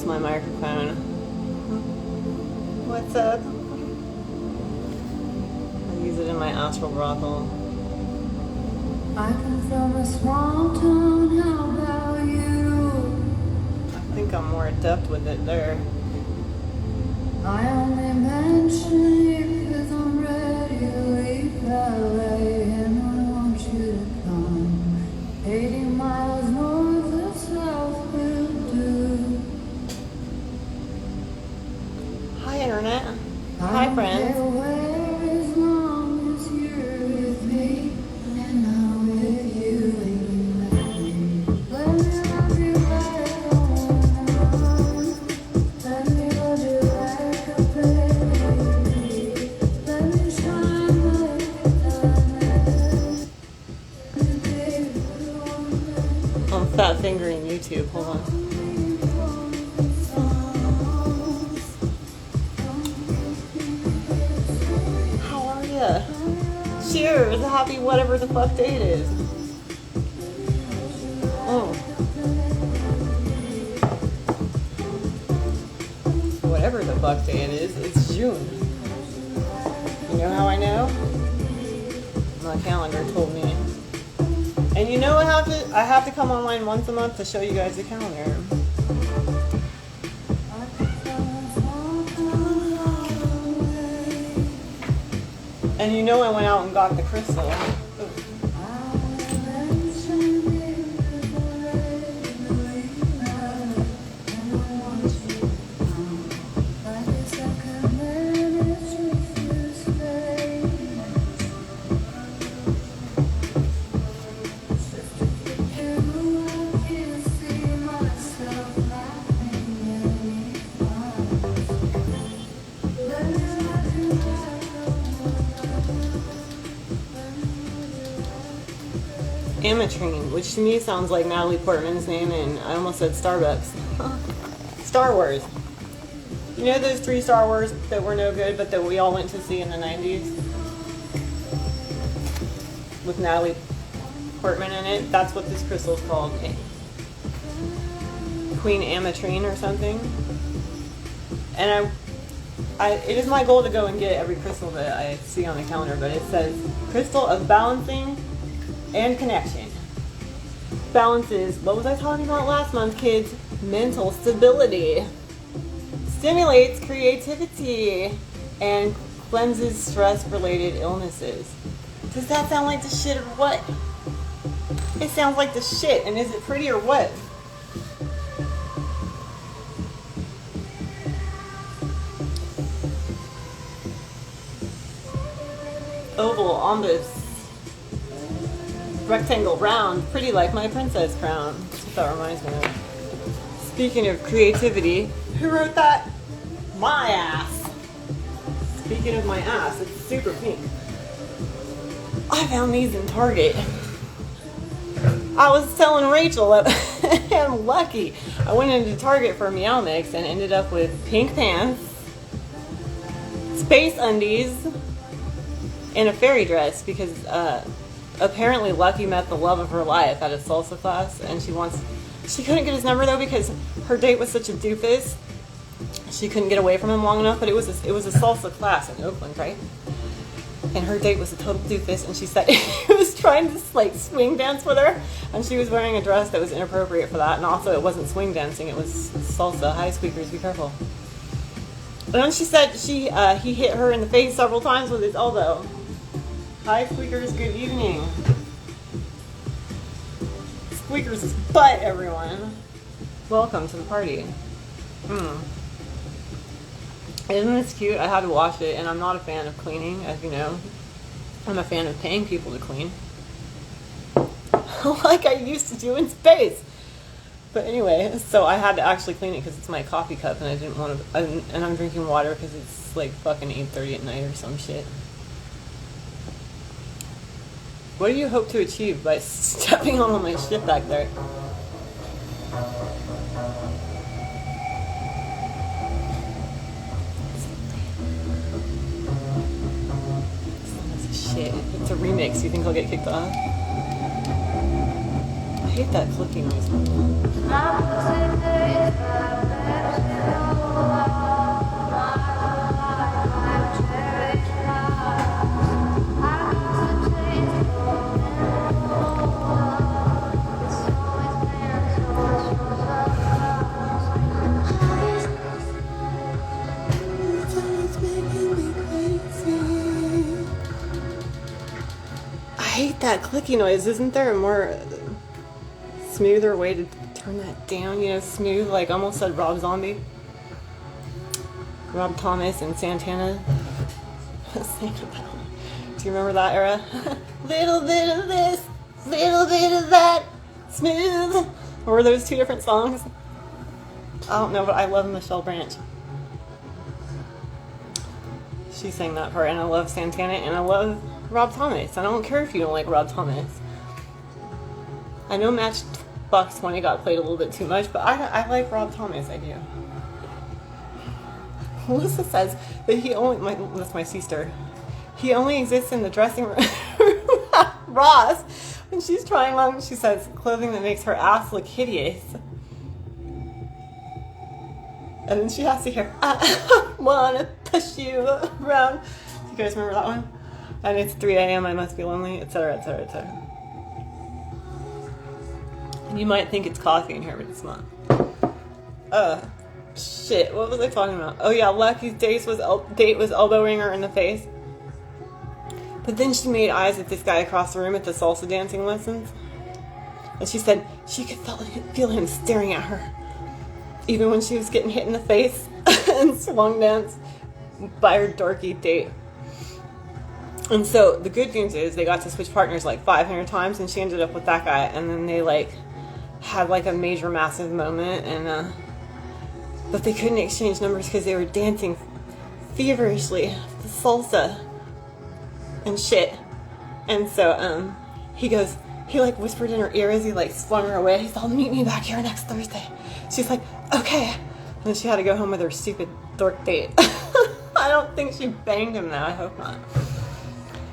It's my microphone. What's up? I use it in my astral brothel. I come from a small town, how about you? I think I'm more adept with it there. I only mention it because I'm ready to leave LA and I want you to come. 80 miles north of South will do. Hi, Internet. Hi, friends. As long as you're with me and I'm with you and you let me. Let me love you like I wanna. Let me love you like a baby. Let me shine like a diamond. I'm fat fingering YouTube. Hold on. How are ya? Cheers! Happy whatever the fuck day it is. Oh. Whatever the fuck day it is, it's June. You know how I know? My calendar told me. And you know I have to come online once a month to show you guys the calendar. And you know I went out and got the crystal. Ametrine, which to me sounds like Natalie Portman's name, and I almost said Starbucks. Star Wars. You know those 3 Star Wars that were no good, but that we all went to see in the 90s? With Natalie Portman in it? That's what this crystal's called. Queen Ametrine or something. And it is my goal to go and get every crystal that I see on the calendar, but it says crystal of balancing and connection. Balance is, what was I talking about last month, kids? Mental stability. Stimulates creativity and cleanses stress-related illnesses. Does that sound like the shit or what? It sounds like the shit, and is it pretty or what? Oval, ombus. Rectangle, round, pretty like my princess crown. That's what that reminds me of. Speaking of creativity, who wrote that? My ass. Speaking of my ass, it's super pink. I found these in Target. I was telling Rachel that I'm lucky. I went into Target for Meow Mix and ended up with pink pants, space undies, and a fairy dress because apparently Lucky met the love of her life at a salsa class, and she couldn't get his number though because her date was such a doofus. She couldn't get away from him long enough, but it was a salsa class in Oakland, right? And her date was a total doofus, and she said he was trying to like swing dance with her, and she was wearing a dress that was inappropriate for that, and also it wasn't swing dancing, it was salsa. Hi squeakers, be careful. And then she said he hit her in the face several times with his elbow. Hi squeakers, good evening. Squeakers is butt, everyone. Welcome to the party. Isn't this cute? I had to wash it, and I'm not a fan of cleaning, as you know. I'm a fan of paying people to clean. Like I used to do in space. But anyway, so I had to actually clean it because it's my coffee cup, and I didn't want to, and I'm drinking water because it's like fucking 8:30 at night or some shit. What do you hope to achieve by stepping on all my shit back there? Shit, it's a remix. You think I'll get kicked off? I hate that clicking noise. I hate that clicky noise. Isn't there a more smoother way to turn that down? You know, smooth, like almost said Rob Zombie. Rob Thomas and Santana. Do you remember that era? Little bit of this, little bit of that, smooth. Or were those two different songs? I don't know, but I love Michelle Branch. She sang that part, and I love Santana, and I love Rob Thomas. I don't care if you don't like Rob Thomas. I know Matchbox 20 got played a little bit too much, but I like Rob Thomas, I do. Melissa says that he only, that's my sister, he only exists in the dressing room. Ross, when she's trying on, she says, clothing that makes her ass look hideous. And then she has to hear, I wanna push you around. You guys remember that one? And it's 3 a.m., I must be lonely, etc., etc., etc. You might think it's coffee in here, but it's not. Shit, what was I talking about? Oh yeah, Lucky's date was elbowing her in the face. But then she made eyes at this guy across the room at the salsa dancing lessons. And she said she could feel him staring at her. Even when she was getting hit in the face and swung dance by her dorky date. And so the good news is they got to switch partners like 500 times, and she ended up with that guy. And then they like had like a major massive moment, and but they couldn't exchange numbers because they were dancing feverishly the salsa and shit. And so he like whispered in her ear as he like swung her away. He's all, meet me back here next Thursday. She's like, okay. And then she had to go home with her stupid dork date. I don't think she banged him though. I hope not.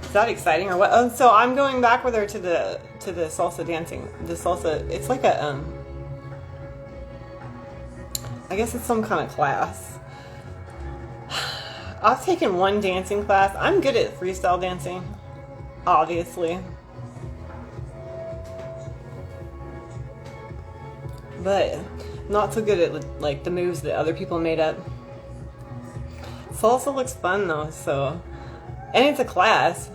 Is that exciting or what? Oh, so I'm going back with her to the salsa dancing. The salsa, it's like a I guess it's some kind of class. I've taken one dancing class. I'm good at freestyle dancing, obviously. But not so good at like the moves that other people made up. Salsa looks fun though, so, and it's a class.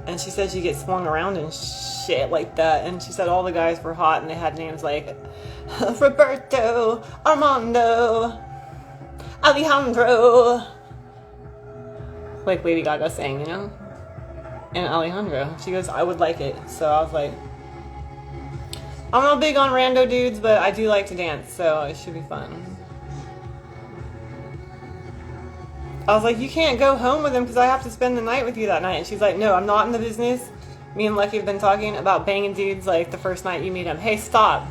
And she said she gets swung around and shit like that. And she said all the guys were hot and they had names like Roberto, Armando, Alejandro. Like Lady Gaga sang, you know? And Alejandro. She goes, I would like it. So I was like, I'm not big on rando dudes, but I do like to dance, so it should be fun. I was like, you can't go home with him because I have to spend the night with you that night. And she's like, no, I'm not in the business. Me and Lucky have been talking about banging dudes like the first night you meet him. Hey, stop.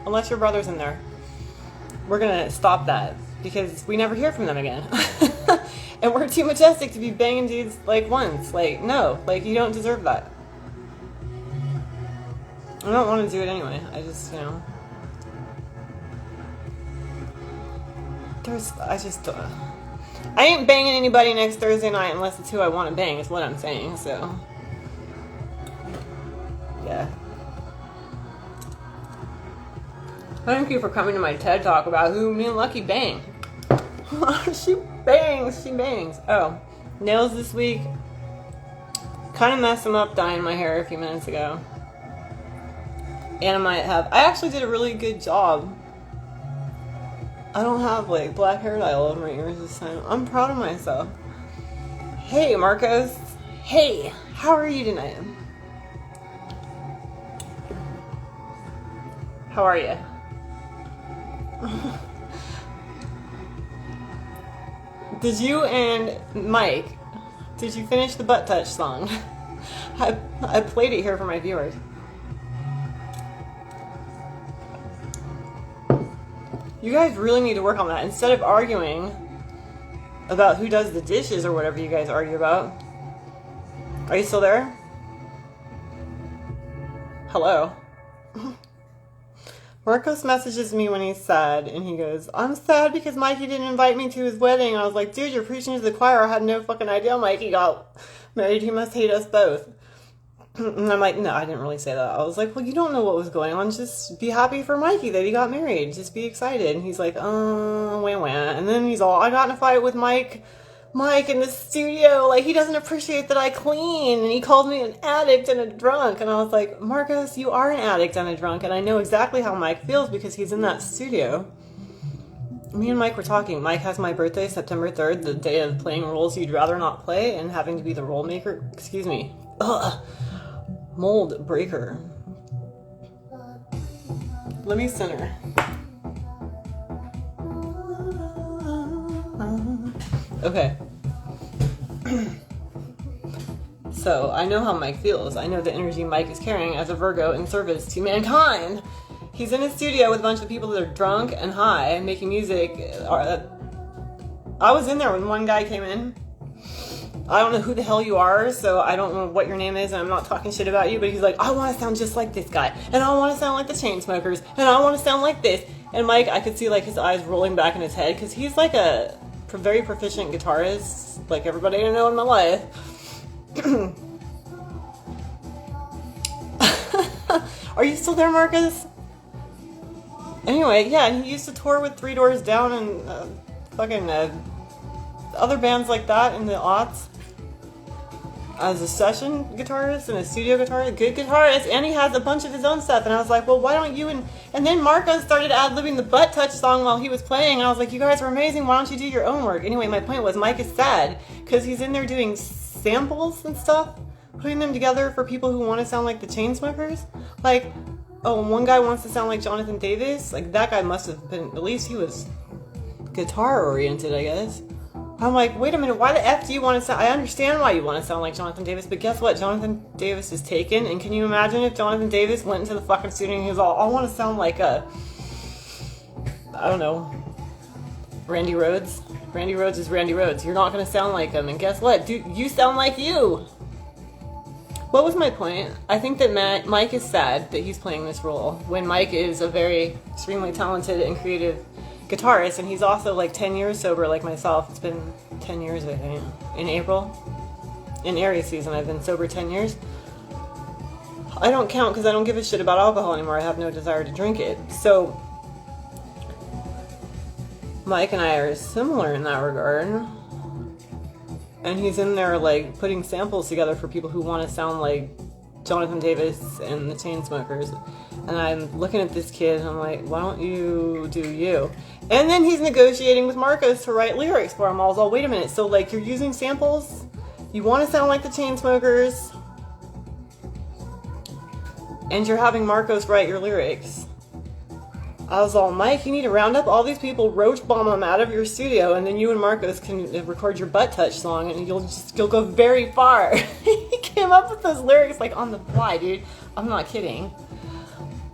Unless your brother's in there. We're going to stop that because we never hear from them again. And we're too majestic to be banging dudes like once. Like, no. Like, you don't deserve that. I don't want to do it anyway. I just, you know. I ain't banging anybody next Thursday night unless it's who I want to bang, is what I'm saying, so. Yeah. Thank you for coming to my TED Talk about who me and Lucky bang. She bangs. Oh, nails this week. Kind of messed them up dyeing my hair a few minutes ago. And I actually did a really good job. I don't have like black hair dye all over my ears this time. I'm proud of myself. Hey Marcos. Hey, how are you tonight? How are you? Did you and Mike, did you finish the Butt Touch song? I played it here for my viewers. You guys really need to work on that. Instead of arguing about who does the dishes or whatever you guys argue about. Are you still there? Hello? Marcos messages me when he's sad, and he goes, I'm sad because Mikey didn't invite me to his wedding. I was like, dude, you're preaching to the choir. I had no fucking idea Mikey got married. He must hate us both. And I'm like, no, I didn't really say that. I was like, well, you don't know what was going on. Just be happy for Mikey that he got married. Just be excited. And he's like, wah, wah. And then he's all, I got in a fight with Mike in the studio. Like, he doesn't appreciate that I clean. And he called me an addict and a drunk. And I was like, Marcos, you are an addict and a drunk. And I know exactly how Mike feels because he's in that studio. Me and Mike were talking. Mike has my birthday, September 3rd, the day of playing roles you'd rather not play and having to be the role maker. Excuse me. Ugh. Mold breaker. Let me center. Okay. So, I know how Mike feels. I know the energy Mike is carrying as a Virgo in service to mankind. He's in his studio with a bunch of people that are drunk and high and making music. I was in there when one guy came in. I don't know who the hell you are, so I don't know what your name is, and I'm not talking shit about you, but he's like, I want to sound just like this guy, and I want to sound like the Chainsmokers, and I want to sound like this. And Mike, I could see like his eyes rolling back in his head, because he's like a very proficient guitarist, like everybody I know in my life. Are you still there, Marcus? Anyway, yeah, he used to tour with Three Doors Down and fucking other bands like that in the aughts. As a session guitarist and a studio guitarist, good guitarist, and he has a bunch of his own stuff. And I was like, well, why don't you and then Marcos started ad-libbing the Butt Touch song while he was playing. And I was like, you guys are amazing. Why don't you do your own work? Anyway, my point was Mike is sad because he's in there doing samples and stuff, putting them together for people who want to sound like the Chainsmokers. Like, oh, one guy wants to sound like Jonathan Davis. Like, that guy must have been, at least he was guitar-oriented, I guess. I'm like, wait a minute, why the F do you want to sound... I understand why you want to sound like Jonathan Davis, but guess what? Jonathan Davis is taken, and can you imagine if Jonathan Davis went into the fucking studio and he was all, I want to sound like a... I don't know. Randy Rhoads? Randy Rhoads is Randy Rhoads. You're not going to sound like him, and guess what? Dude, you sound like you! What was my point? I think that Mike is sad that he's playing this role, when Mike is a very extremely talented and creative guitarist, and he's also like 10 years sober like myself. It's been 10 years, I think. In April, in Aries season, I've been sober 10 years. I don't count because I don't give a shit about alcohol anymore. I have no desire to drink it. So Mike and I are similar in that regard, and he's in there like putting samples together for people who want to sound like Jonathan Davis and the Chainsmokers. And I'm looking at this kid and I'm like, why don't you do you? And then he's negotiating with Marcos to write lyrics for him. I was all, wait a minute, so like you're using samples? You want to sound like the Chainsmokers? And you're having Marcos write your lyrics. I was all, Mike, you need to round up all these people, roach bomb them out of your studio, and then you and Marcos can record your Butt Touch song, and you'll go very far. He came up with those lyrics like on the fly, dude. I'm not kidding.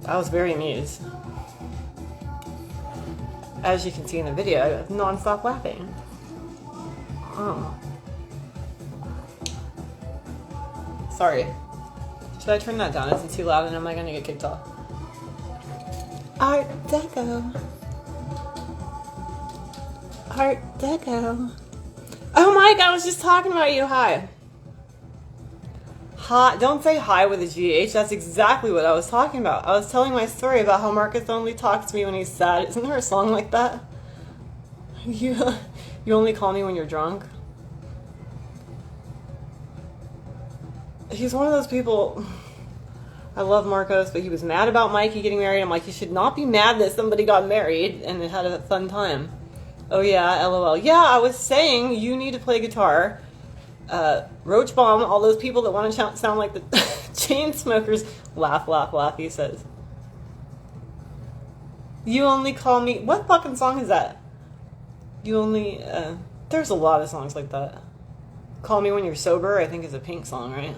I was very amused. As you can see in the video, I was non-stop laughing. Oh. Sorry. Should I turn that down? Is it too loud and am I gonna get kicked off? Art Deco. Art Deco. Oh Mike, I was just talking about you. Hi. Hi. Don't say hi with a GH. That's exactly what I was talking about. I was telling my story about how Marcus only talks to me when he's sad. Isn't there a song like that? You only call me when you're drunk. He's one of those people. I love Marcos, but he was mad about Mikey getting married. I'm like, you should not be mad that somebody got married and had a fun time. Oh yeah, LOL. Yeah, I was saying you need to play guitar. Roach bomb all those people that want to sound like the Chainsmokers. Laugh, laugh, laugh, he says. You only call me... What fucking song is that? You only... there's a lot of songs like that. Call Me When You're Sober, I think is a Pink song, right?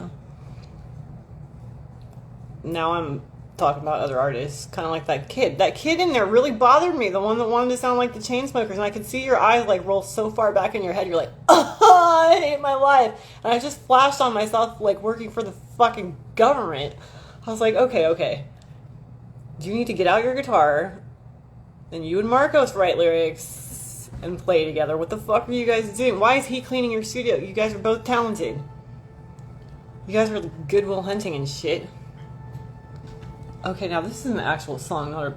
Now I'm talking about other artists. Kind of like that kid. That kid in there really bothered me. The one that wanted to sound like the Chainsmokers. And I could see your eyes like roll so far back in your head. You're like, oh, I hate my life. And I just flashed on myself like working for the fucking government. I was like, okay. You need to get out your guitar, and you and Marcos write lyrics and play together. What the fuck are you guys doing? Why is he cleaning your studio? You guys are both talented. You guys are Goodwill Hunting and shit. Okay, now this is an actual song, not a...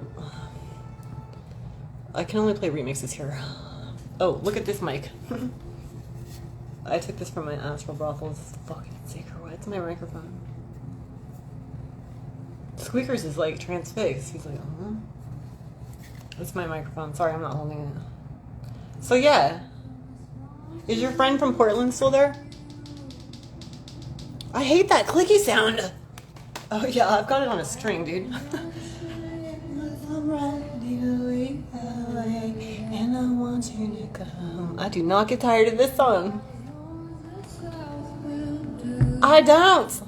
I can only play remixes here. Oh, look at this mic. I took this from my Astral Brothel. This is fucking sick or what? It's my microphone. Squeakers is like transfixed. He's like, It's my microphone. Sorry, I'm not holding it. So yeah. Is your friend from Portland still there? I hate that clicky sound. Oh yeah, I've got it on a string, dude. And I want you to come. I do not get tired of this song. I don't.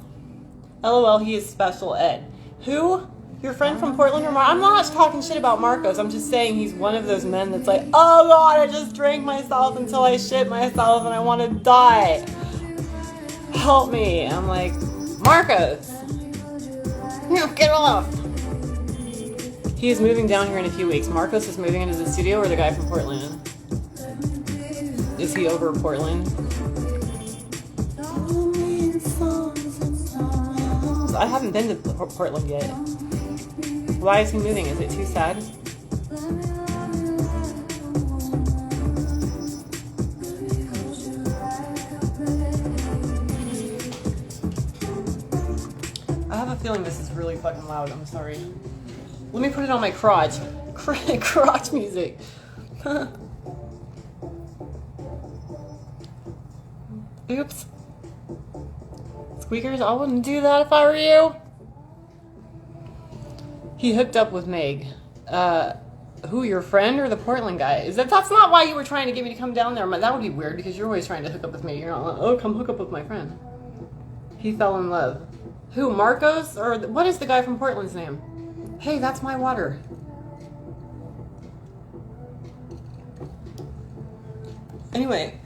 LOL, he is special ed. Who? Your friend from Portland or I'm not talking shit about Marcos. I'm just saying he's one of those men that's like, oh god, I just drank myself until I shit myself and I want to die. Help me. I'm like, Marcos. Get off. He is moving down here in a few weeks. Marcos is moving into the studio or the guy from Portland? Is he over Portland? I haven't been to Portland yet. Why is he moving? Is it too sad? I have a feeling this is really fucking loud. I'm sorry. Let me put it on my crotch. Crotch music. Oops. Squeakers, I wouldn't do that if I were you. He hooked up with Meg. Who, your friend or the Portland guy? That's not why you were trying to get me to come down there. That would be weird because you're always trying to hook up with me. You're not like, oh, come hook up with my friend. He fell in love. Who, Marcos? Or what is the guy from Portland's name? Hey, that's my water. Anyway,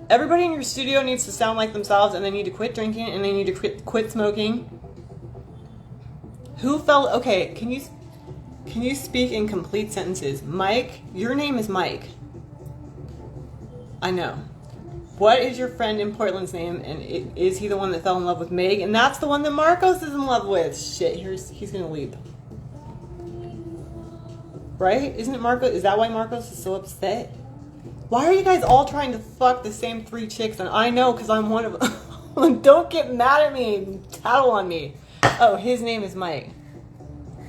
everybody in your studio needs to sound like themselves, and they need to quit drinking, and they need to quit smoking. Who fell? Okay, can you speak in complete sentences? Mike, your name is Mike. I know. What is your friend in Portland's name, and is he the one that fell in love with Meg? And that's the one that Marcos is in love with. Shit, he's gonna leap. Right? Isn't it Marcos? Is that why Marcos is so upset? Why are you guys all trying to fuck the same 3 chicks? And I know because I'm one of them. Don't get mad at me and tattle on me. Oh, his name is Mike.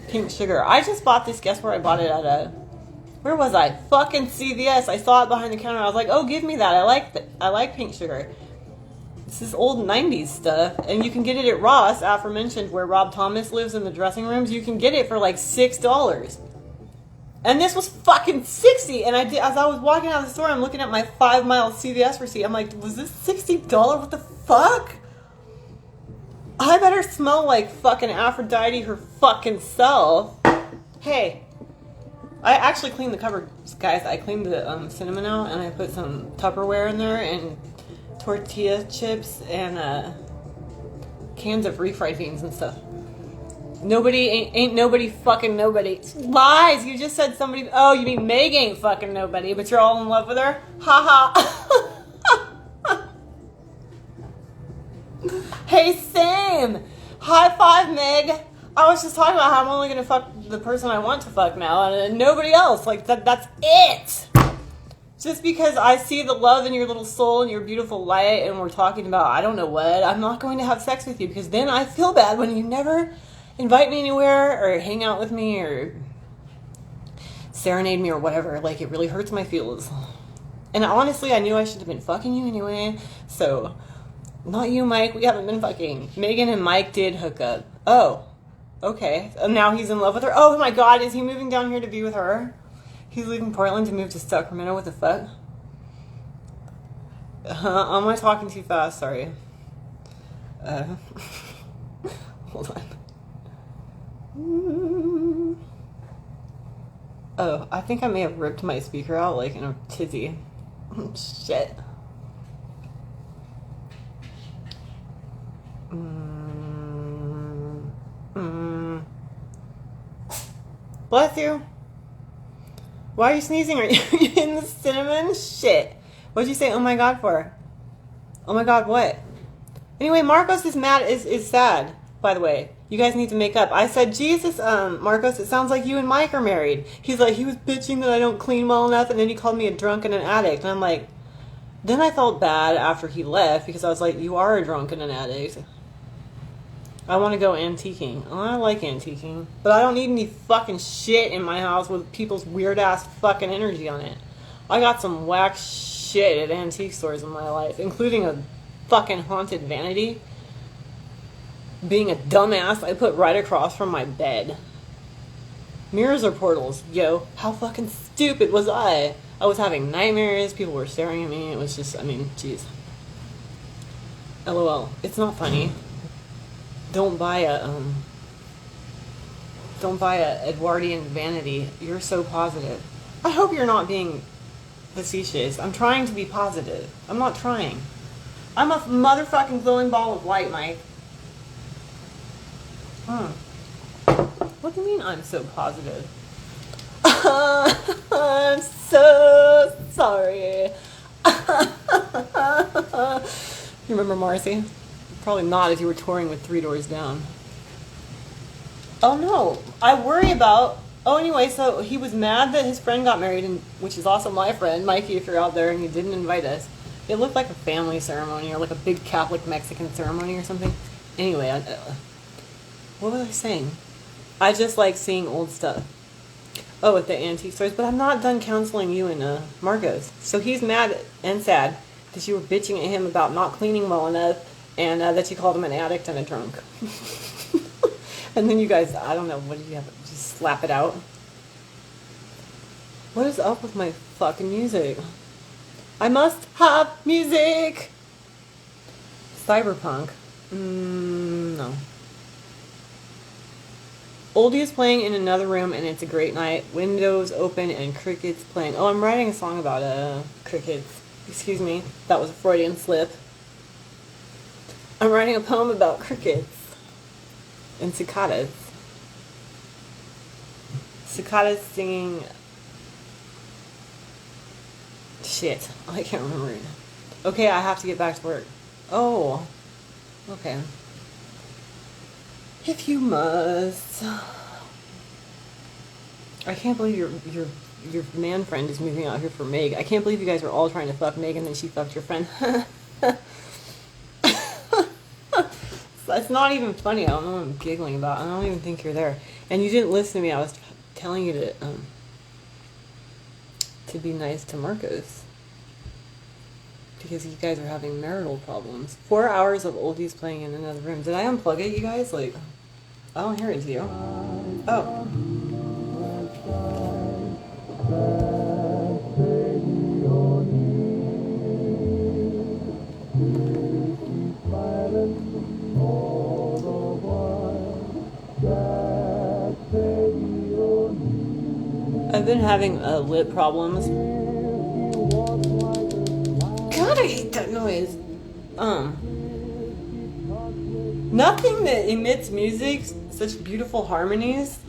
Pink Sugar. I just bought this. Guess where I bought it at where was I? Fucking CVS. I saw it behind the counter. I was like, oh, give me that. I like Pink Sugar. This is old 90s stuff. And you can get it at Ross, aforementioned, where Rob Thomas lives in the dressing rooms. You can get it for like $6. And this was fucking $60. And as I was walking out of the store, I'm looking at my 5-mile CVS receipt. I'm like, was this $60? What the fuck? I better smell like fucking Aphrodite her fucking self. Hey, I actually cleaned the cupboards, guys. I cleaned the cinnamon out, and I put some Tupperware in there, and tortilla chips, and cans of refried beans and stuff. Nobody, ain't nobody fucking nobody. Lies! You just said somebody, oh, you mean Meg ain't fucking nobody, but you're all in love with her? Ha ha. Hey, same! High five, Meg! I was just talking about how I'm only gonna fuck the person I want to fuck now, and nobody else. Like, that's it! Just because I see the love in your little soul and your beautiful light, and we're talking about, I don't know what, I'm not going to have sex with you, because then I feel bad when you never invite me anywhere, or hang out with me, or serenade me, or whatever. Like, it really hurts my feels. And honestly, I knew I should have been fucking you anyway, so... Not you, Mike. We haven't been fucking. Megan and Mike did hook up. Oh. Okay. And now he's in love with her. Oh my god, is he moving down here to be with her? He's leaving Portland to move to Sacramento. What the fuck? Am I talking too fast? Sorry. Hold on. Oh, I think I may have ripped my speaker out like in a tizzy. Shit. Bless you. Why are you sneezing? Are you in the cinnamon? Shit. What'd you say, oh my god, for? Oh my god, what? Anyway, Marcos is mad, is sad, by the way. You guys need to make up. I said, Jesus, Marcos, it sounds like you and Mike are married. He's like, he was bitching that I don't clean well enough, and then he called me a drunk and an addict. And I'm like, then I felt bad after he left, because I was like, you are a drunk and an addict. I want to go antiquing. Oh, I like antiquing. But I don't need any fucking shit in my house with people's weird-ass fucking energy on it. I got some whack shit at antique stores in my life, including a fucking haunted vanity. Being a dumbass, I put right across from my bed. Mirrors or portals? Yo, how fucking stupid was I? I was having nightmares, people were staring at me, it was just, I mean, jeez. LOL. It's not funny. Don't buy a Edwardian vanity. You're so positive. I hope you're not being facetious. I'm trying to be positive. I'm not trying. I'm a motherfucking glowing ball of light, Mike. What do you mean I'm so positive? I'm so sorry. You remember Marcy? Probably not if you were touring with Three Doors Down. Oh no, I worry about... Oh, anyway, so he was mad that his friend got married, and which is also my friend, Mikey, if you're out there and you didn't invite us. It looked like a family ceremony or like a big Catholic Mexican ceremony or something. Anyway, what was I saying? I just like seeing old stuff. Oh, at the antique stores, but I'm not done counseling you and Marcos. So he's mad and sad that you were bitching at him about not cleaning well enough, and that you called him an addict and a drunk. And then you guys, I don't know, what did you have? Just slap it out? What is up with my fucking music? I must have music! Cyberpunk. No. Oldie is playing in another room and it's a great night. Windows open and crickets playing. Oh, I'm writing a song about crickets. Excuse me. That was a Freudian slip. I'm writing a poem about crickets and cicadas. Cicadas singing... Shit. I can't remember it. Okay, I have to get back to work. Oh. Okay. If you must. I can't believe your man friend is moving out here for Meg. I can't believe you guys are all trying to fuck Meg and then she fucked your friend. That's not even funny. I don't know what I'm giggling about. I don't even think you're there. And you didn't listen to me. I was telling you to be nice to Marcos. Because you guys are having marital problems. 4 hours of oldies playing in another room. Did I unplug it, you guys? Like, I don't hear it, do you? Oh. I've been having lip problems. God, I hate that noise. Nothing that emits music, such beautiful harmonies,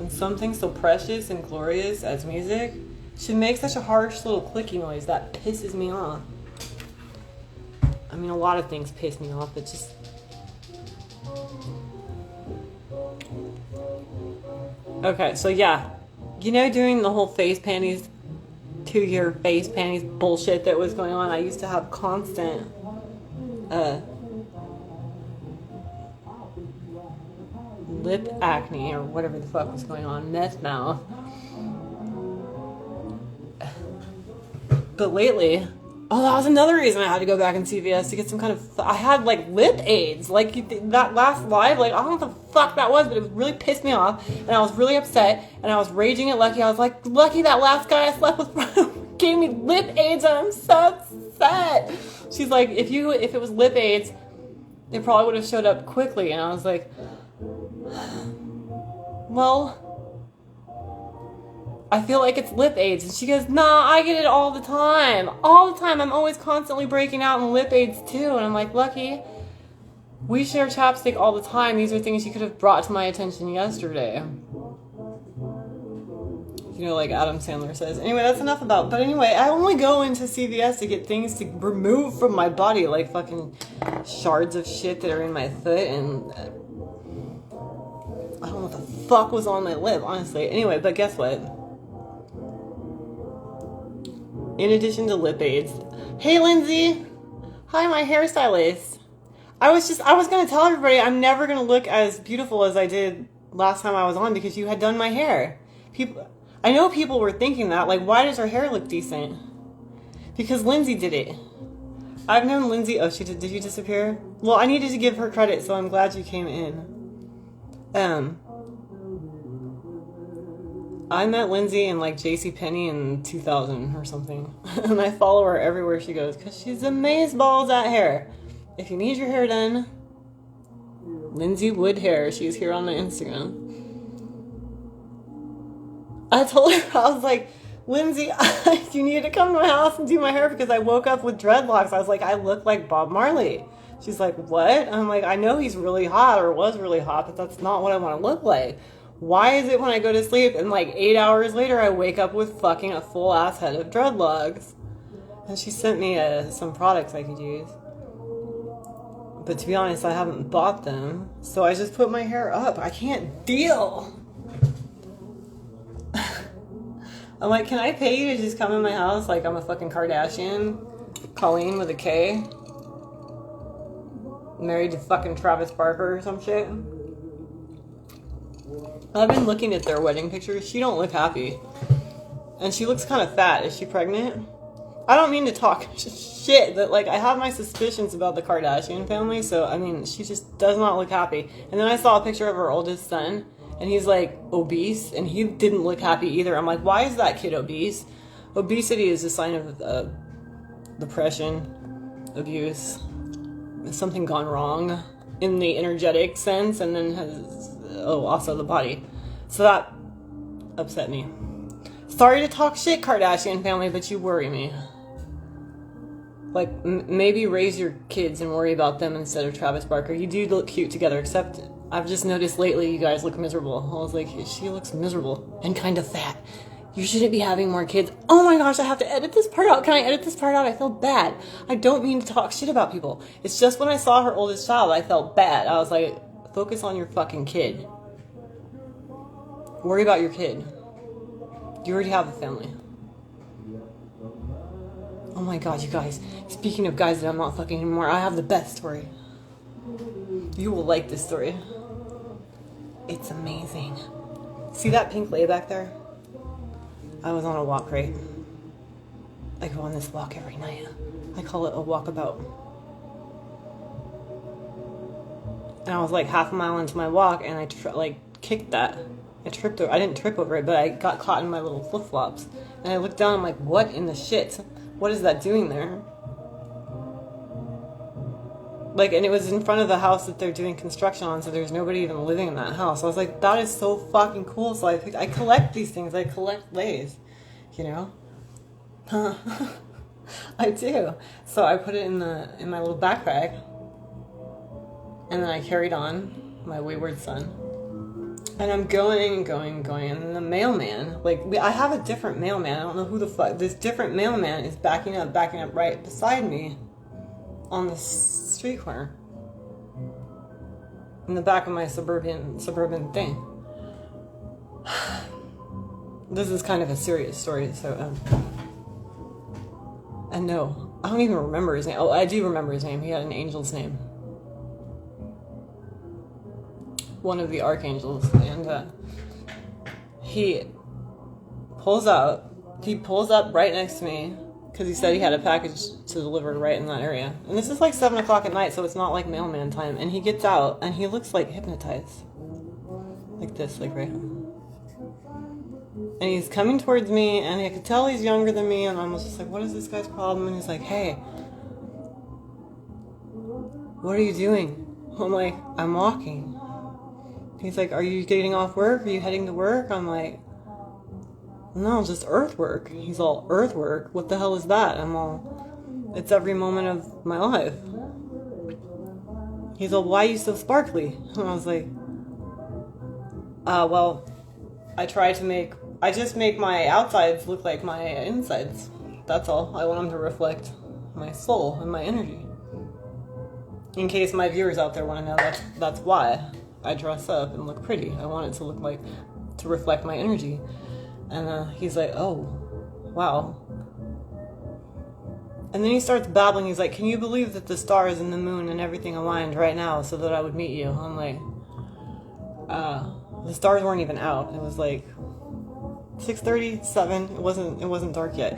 and something so precious and glorious as music, should make such a harsh little clicky noise. That pisses me off. I mean, a lot of things piss me off, but just... Okay, so yeah. You know, doing the whole face panties, 2-year face panties bullshit that was going on, I used to have constant lip acne or whatever the fuck was going on, meth mouth. But lately, oh, that was another reason I had to go back in CVS to get some kind of, I had like lip aids, like that last live, like I don't know what the fuck that was, but it really pissed me off, and I was really upset, and I was raging at Lucky. I was like, Lucky, that last guy I slept with gave me lip aids, and I'm so upset. She's like, if it was lip aids, it probably would have showed up quickly, and I was like, well, I feel like it's lip aids. And she goes, nah, I get it all the time. All the time. I'm always constantly breaking out in lip aids too. And I'm like, Lucky, we share chapstick all the time. These are things you could have brought to my attention yesterday. You know, like Adam Sandler says. Anyway, that's enough about. But anyway, I only go into CVS to get things to remove from my body, like fucking shards of shit that are in my foot, and I don't know what the fuck was on my lip, honestly. Anyway, but guess what? In addition to lip aids, hey Lindsay, hi, my hairstylist. I was gonna tell everybody I'm never gonna look as beautiful as I did last time I was on because you had done my hair. I know people were thinking that, like, why does her hair look decent? Because Lindsay did it. I've known Lindsay. Oh, did you disappear? Well, I needed to give her credit, so I'm glad you came in. I met Lindsay in like JCPenney in 2000 or something, and I follow her everywhere she goes because she's amazeballs at hair. If you need your hair done, Lindsay Wood Hair. She's here on my Instagram. I told her, I was like, Lindsay, you need to come to my house and do my hair because I woke up with dreadlocks. I was like, I look like Bob Marley. She's like, what? I'm like, I know he's really hot or was really hot, but that's not what I want to look like. Why is it when I go to sleep and like 8 hours later I wake up with fucking a full ass head of dreadlocks? And she sent me some products I could use. But to be honest, I haven't bought them. So I just put my hair up. I can't deal. I'm like, can I pay you to just come in my house like I'm a fucking Kardashian? Colleen with a K? Married to fucking Travis Barker or some shit? I've been looking at their wedding pictures. She don't look happy. And she looks kind of fat. Is she pregnant? I don't mean to talk shit, but like I have my suspicions about the Kardashian family, so I mean, she just does not look happy. And then I saw a picture of her oldest son, and he's like obese, and he didn't look happy either. I'm like, why is that kid obese? Obesity is a sign of depression, abuse, something gone wrong in the energetic sense, and then has also the body. So that upset me. Sorry to talk shit, Kardashian family, but you worry me. Like, maybe raise your kids and worry about them instead of Travis Barker. You do look cute together, except I've just noticed lately you guys look miserable. I was like, she looks miserable and kind of fat. You shouldn't be having more kids. Oh my gosh, I have to edit this part out. Can I edit this part out? I feel bad. I don't mean to talk shit about people. It's just when I saw her oldest child, I felt bad. I was like, focus on your fucking kid. Worry about your kid. You already have a family. Oh my god, you guys. Speaking of guys that I'm not fucking anymore, I have the best story. You will like this story. It's amazing. See that pink lay back there? I was on a walk, right? I go on this walk every night. I call it a walkabout. And I was like half a mile into my walk, and I kicked that. I tripped over. I didn't trip over it, but I got caught in my little flip-flops. And I looked down, I'm like, what in the shit? What is that doing there? Like, and it was in front of the house that they're doing construction on, so there's nobody even living in that house. I was like, that is so fucking cool. So I collect these things. I collect lays, you know? I do. So I put it in my little backpack, and then I carried on my wayward son. And I'm going, and the mailman, I have a different mailman. I don't know who the fuck. This different mailman is backing up right beside me on the street corner in the back of my suburban thing. This is kind of a serious story, so and no, I don't even remember his name. Oh, I do remember his name. He had an angel's name. One of the archangels, and he pulls up right next to me because he said he had a package to deliver right in that area. And this is like 7 o'clock at night, so it's not like mailman time. And he gets out, and he looks like hypnotized, like this, like right. And he's coming towards me, and I could tell he's younger than me, and I was just like, what is this guy's problem? And he's like, hey, what are you doing? I'm like, I'm walking. He's like, are you getting off work? Are you heading to work? I'm like, no, just earthwork. He's all, earthwork? What the hell is that? I'm all, it's every moment of my life. He's all, why are you so sparkly? And I was like, well, I I just make my outsides look like my insides. That's all. I want them to reflect my soul and my energy. In case my viewers out there want to know, that's why I dress up and look pretty. I want it to look like, to reflect my energy. And he's like, oh, wow. And then he starts babbling. He's like, can you believe that the stars and the moon and everything aligned right now so that I would meet you? I'm like, the stars weren't even out. It was like 6:37. It wasn't dark yet.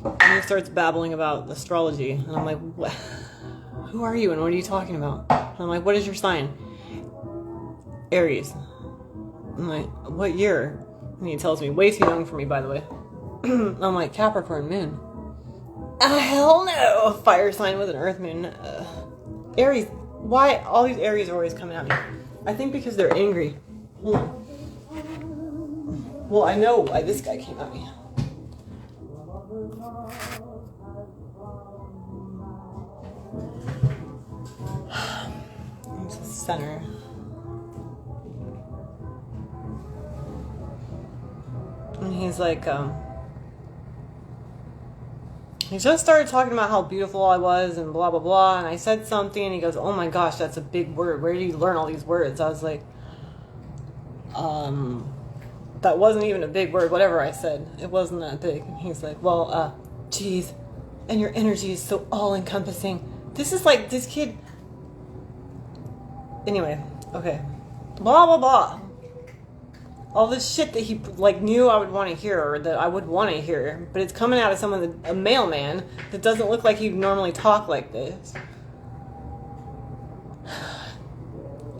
And he starts babbling about astrology. And I'm like, what? Who are you and what are you talking about? And I'm like, what is your sign? Aries. I'm like, what year? And he tells me, way too young for me, by the way. I'm like, Capricorn moon. Hell no! Fire sign with an earth moon. Aries. Why all these Aries are always coming at me? I think because they're angry. Hold on. Well, I know why this guy came at me. Here's the center. And he's like, he just started talking about how beautiful I was and blah, blah, blah. And I said something and he goes, oh my gosh, that's a big word. Where did you learn all these words? I was like, that wasn't even a big word. Whatever I said, it wasn't that big. And he's like, well, geez. And your energy is so all encompassing. This is like this kid. Anyway, okay. Blah, blah, blah. All this shit that he like knew I would want to hear or that I would want to hear, but it's coming out of someone, a mailman, that doesn't look like he'd normally talk like this.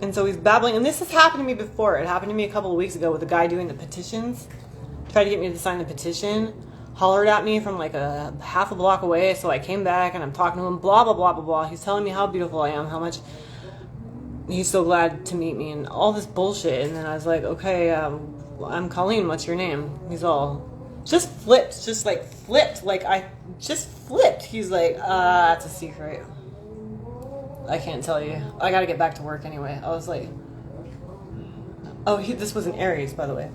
And so he's babbling, and this has happened to me before. It happened to me a couple of weeks ago with a guy doing the petitions. Tried to get me to sign the petition. Hollered at me from like a half a block away, so I came back and I'm talking to him, blah, blah, blah, blah, blah. He's telling me how beautiful I am, how much he's so glad to meet me and all this bullshit. And then I was like, okay, I'm Colleen, what's your name? He's all just flipped, like I just flipped. He's like, that's a secret, I can't tell you, I gotta get back to work anyway. I was like, oh, this was an Aries, by the way.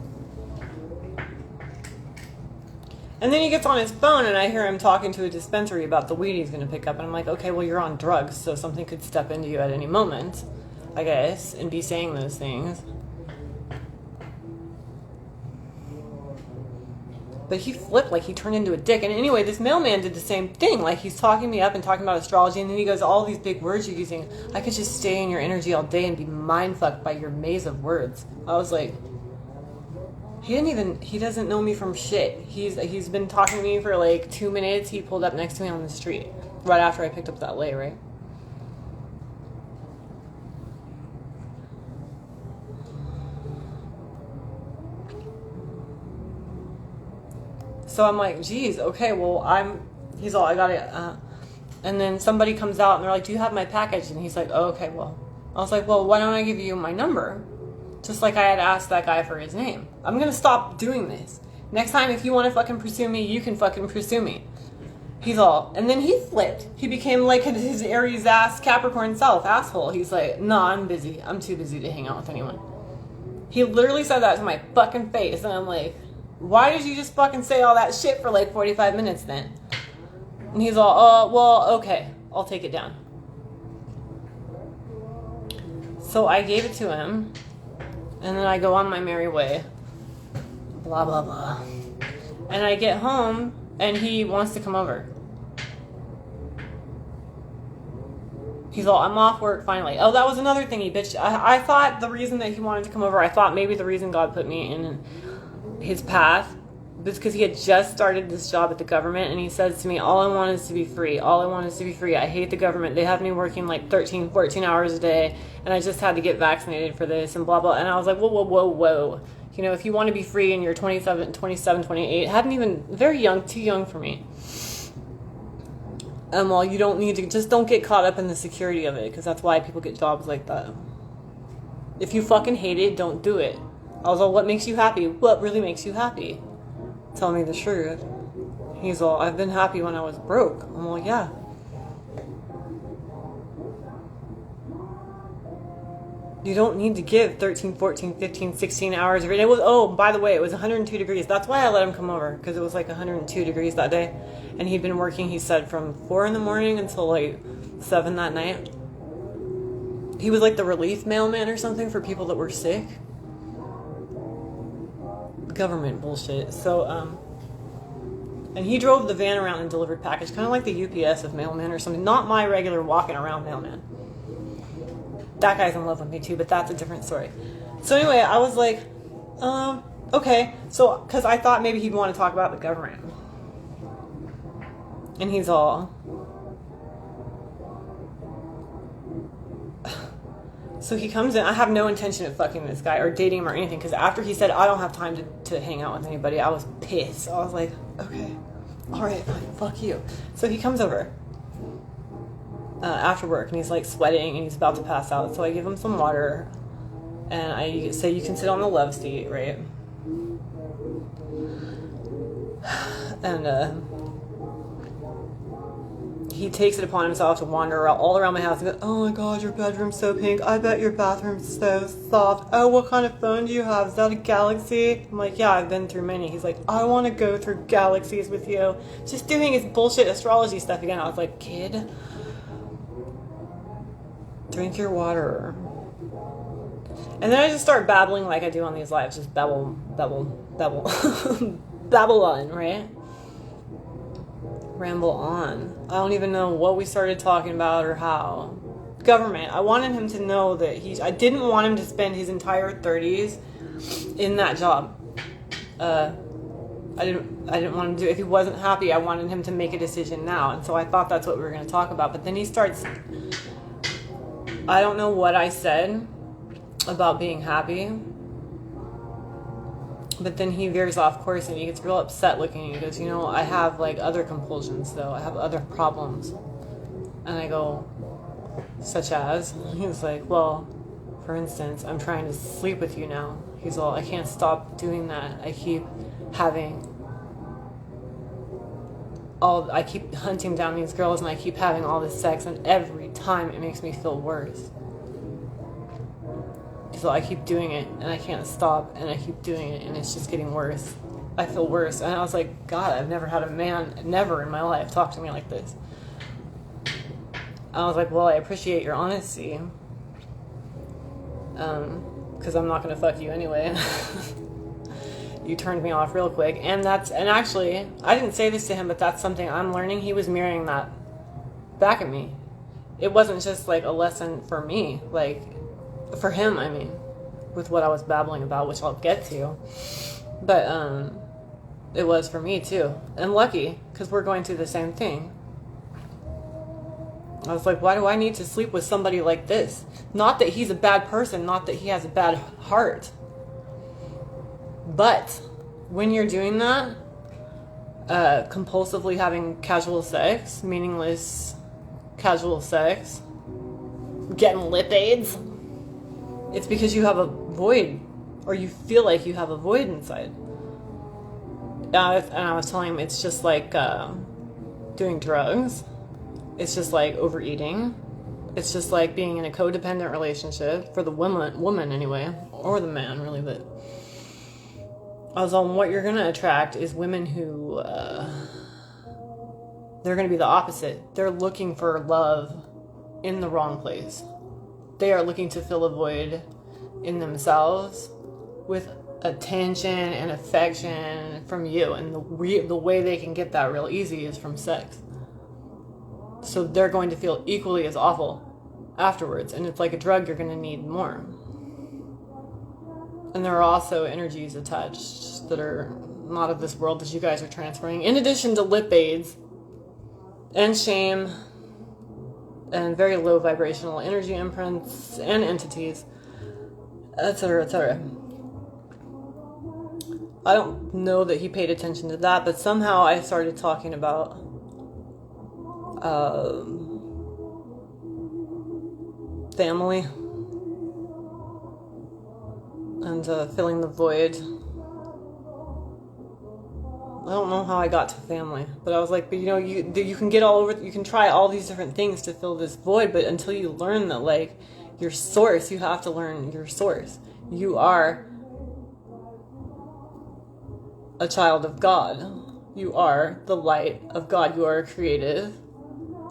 And then he gets on his phone and I hear him talking to a dispensary about the weed he's gonna pick up, and I'm like, okay, well, you're on drugs, so something could step into you at any moment, I guess, and be saying those things. But he flipped, like he turned into a dick. And anyway, this mailman did the same thing. Like he's talking me up and talking about astrology, and then he goes, all these big words you're using, I could just stay in your energy all day and be mind-fucked by your maze of words. I was like, he doesn't know me from shit. He's been talking to me for like 2 minutes. He pulled up next to me on the street right after I picked up that lay, right? So I'm like, geez, okay, well, he's all, I got it. And then somebody comes out and they're like, do you have my package? And he's like, oh, okay, well. I was like, well, why don't I give you my number? Just like I had asked that guy for his name. I'm going to stop doing this. Next time, if you want to fucking pursue me, you can fucking pursue me. He's all, and then he flipped. He became like his Aries ass Capricorn self, asshole. He's like, no, I'm busy. I'm too busy to hang out with anyone. He literally said that to my fucking face. And I'm like, why did you just fucking say all that shit for like 45 minutes then? And he's all, well, okay, I'll take it down. So I gave it to him, and then I go on my merry way. Blah, blah, blah. And I get home, and he wants to come over. He's all, I'm off work finally. Oh, that was another thing he bitched. I thought the reason that he wanted to come over, I thought maybe the reason God put me in his path was because he had just started this job at the government, and he says to me, all I want is to be free. All I want is to be free. I hate the government. They have me working like 13, 14 hours a day, and I just had to get vaccinated for this and blah, blah. And I was like, whoa, whoa, whoa, whoa. You know, if you want to be free and you're 27, 28, haven't even, very young, too young for me. Well, you don't need to, just don't get caught up in the security of it, because that's why people get jobs like that. If you fucking hate it, don't do it. I was all, what makes you happy? What really makes you happy? Tell me the truth. He's all, I've been happy when I was broke. I'm all, yeah. You don't need to give 13, 14, 15, 16 hours every day. It was, oh, by the way, it was 102 degrees. That's why I let him come over, because it was like 102 degrees that day. And he'd been working, he said, from 4 in the morning until like 7 that night. He was like the relief mailman or something for people that were sick. Government bullshit. So, and he drove the van around and delivered package, kind of like the UPS of mailman or something. Not my regular walking around mailman. That guy's in love with me too, but that's a different story. So anyway, I was like, okay. So, because I thought maybe he'd want to talk about the government. And he's all... So he comes in. I have no intention of fucking this guy or dating him or anything, because after he said, I don't have time to hang out with anybody, I was pissed. I was like, okay, all right, fine, fuck you. So he comes over after work, and he's like sweating, and he's about to pass out. So I give him some water, and I say, you can sit on the love seat, right? And he takes it upon himself to wander all around my house and go, oh my god, your bedroom's so pink. I bet your bathroom's so soft. Oh, what kind of phone do you have? Is that a Galaxy? I'm like, yeah, I've been through many. He's like, I want to go through galaxies with you. Just doing his bullshit astrology stuff again. I was like, kid, drink your water. And then I just start babbling like I do on these lives. Just babble. Babylon, right? Ramble on. I don't even know what we started talking about or how. Government. I wanted him to know that I didn't want him to spend his entire 30s in that job. I didn't want him to. If he wasn't happy, I wanted him to make a decision now. And so I thought that's what we were going to talk about. But then he starts... I don't know what I said about being happy. But then he veers off course and he gets real upset looking. He goes, I have like other compulsions though. I have other problems. And I go, such as? He's like, well, for instance, I'm trying to sleep with you now. He's all, I can't stop doing that. I keep hunting down these girls and I keep having all this sex, and every time it makes me feel worse. So I keep doing it and I can't stop, and I keep doing it and it's just getting worse. I feel worse. And I was like, God, I've never had a man, never in my life, talk to me like this. I was like, well, I appreciate your honesty. Because I'm not going to fuck you anyway. You turned me off real quick. And actually, I didn't say this to him, but that's something I'm learning. He was mirroring that back at me. It wasn't just like a lesson for me, like, for him, I mean, with what I was babbling about, which I'll get to. But it was for me too. And lucky, because we're going through the same thing. I was like, why do I need to sleep with somebody like this? Not that he's a bad person, not that he has a bad heart. But when you're doing that, compulsively having casual sex, meaningless casual sex, getting lip aids, it's because you have a void, or you feel like you have a void inside. And I was telling him it's just like doing drugs. It's just like overeating. It's just like being in a codependent relationship, for the woman anyway, or the man really. But I was on, what you're going to attract is women who, they're going to be the opposite. They're looking for love in the wrong place. They are looking to fill a void in themselves with attention and affection from you. And the way they can get that real easy is from sex. So they're going to feel equally as awful afterwards. And it's like a drug, you're going to need more. And there are also energies attached that are not of this world that you guys are transferring. In addition to lip aids and shame and very low vibrational energy imprints and entities, etc., etc. I don't know that he paid attention to that, but somehow I started talking about family and filling the void. I don't know how I got to family, but I was like, but you can get all over, you can try all these different things to fill this void, but until you learn that, like, Your source, you have to learn your source. You are a child of God. You are the light of God. You are creative,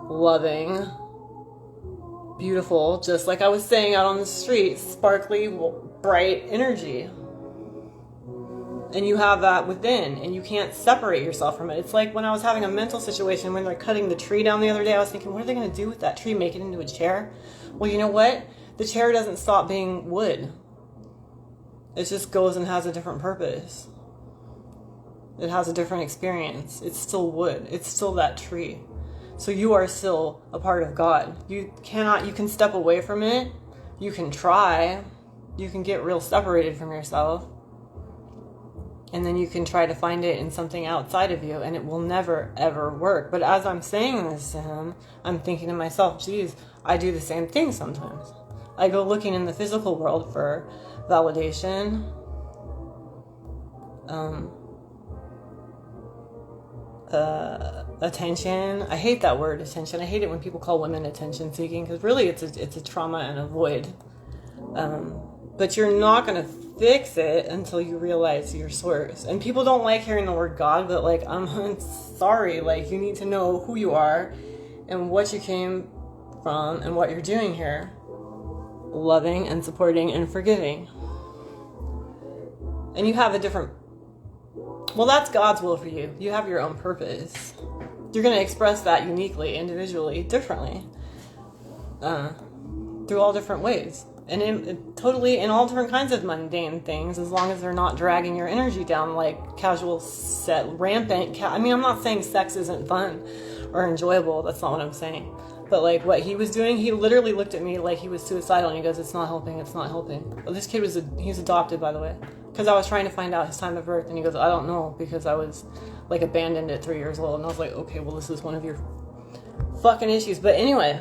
loving, beautiful, just like I was saying out on the street, sparkly, bright energy. And you have that within, and you can't separate yourself from it. It's like when I was having a mental situation when they're cutting the tree down the other day, I was thinking, what are they going to do with that tree? Make it into a chair? Well, you know what? The chair doesn't stop being wood. It just goes and has a different purpose. It has a different experience. It's still wood. It's still that tree. So you are still a part of God. You can step away from it. You can try. You can get real separated from yourself. And then you can try to find it in something outside of you, and it will never, ever work. But as I'm saying this to him, I'm thinking to myself, geez, I do the same thing sometimes. I go looking in the physical world for validation, attention. I hate that word, attention. I hate it when people call women attention seeking, because really it's a trauma and a void. But you're not going to fix it until you realize your source. And people don't like hearing the word God, but like, I'm sorry, like, you need to know who you are and what you came from and what you're doing here. Loving and supporting and forgiving. And you have a different, well, that's God's will for you. You have your own purpose. You're going to express that uniquely, individually, differently, through all different ways. And totally in all different kinds of mundane things, as long as they're not dragging your energy down like casual, rampant. I mean, I'm not saying sex isn't fun or enjoyable. That's not what I'm saying. But like what he was doing, he literally looked at me like he was suicidal, and he goes, "It's not helping. It's not helping." Well, this kid he's adopted, by the way, because I was trying to find out his time of birth, and he goes, "I don't know," because I was like abandoned at 3 years old, and I was like, "Okay, well, this is one of your fucking issues." But anyway.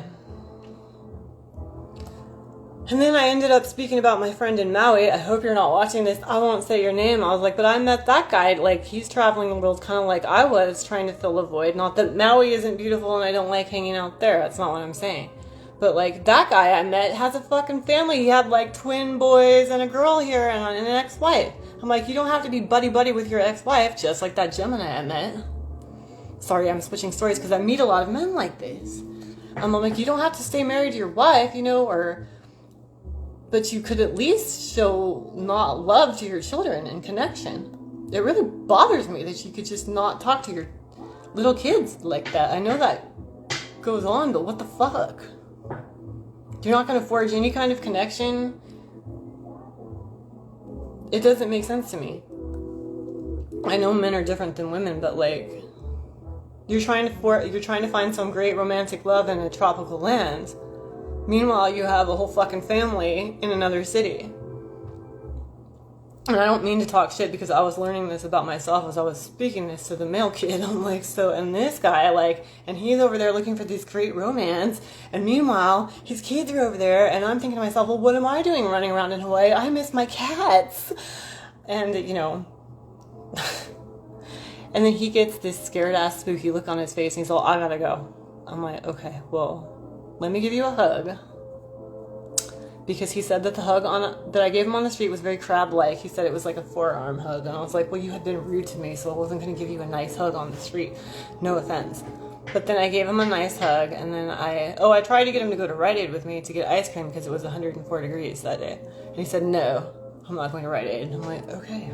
And then I ended up speaking about my friend in Maui. I hope you're not watching this. I won't say your name. I was like, but I met that guy. Like, he's traveling the world kind of like I was, trying to fill a void. Not that Maui isn't beautiful and I don't like hanging out there. That's not what I'm saying. But, like, that guy I met has a fucking family. He had, like, twin boys and a girl here and an ex-wife. I'm like, you don't have to be buddy-buddy with your ex-wife, just like that Gemini I met. Sorry, I'm switching stories because I meet a lot of men like this. I'm like, you don't have to stay married to your wife, you know, or... But you could at least show not love to your children and connection. It really bothers me that you could just not talk to your little kids like that. I know that goes on, but what the fuck? You're not going to forge any kind of connection? It doesn't make sense to me. I know men are different than women, but like, you're trying to find some great romantic love in a tropical land. Meanwhile, you have a whole fucking family in another city. And I don't mean to talk shit because I was learning this about myself as I was speaking this to the male kid. I'm like, so, and this guy, like, and he's over there looking for this great romance. And meanwhile, his kids are over there. And I'm thinking to myself, well, what am I doing running around in Hawaii? I miss my cats. And, you know, and then he gets this scared ass spooky look on his face. And he's all, I gotta go. I'm like, okay, well, let me give you a hug. Because he said that the hug that I gave him on the street was very crab-like. He said it was like a forearm hug. And I was like, well, you had been rude to me, so I wasn't going to give you a nice hug on the street. No offense. But then I gave him a nice hug, and then I tried to get him to go to Rite Aid with me to get ice cream because it was 104 degrees that day. And he said, no, I'm not going to Rite Aid. And I'm like, okay.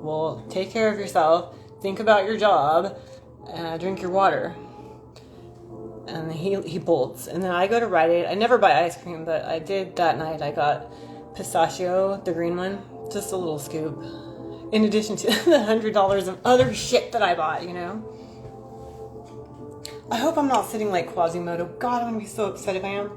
Well, take care of yourself. Think about your job. Drink your water. And he bolts. And then I go to Rite Aid. I never buy ice cream, but I did that night. I got pistachio, the green one, just a little scoop. In addition to the $100 of other shit that I bought, you know? I hope I'm not sitting like Quasimodo. God, I'm going to be so upset if I am.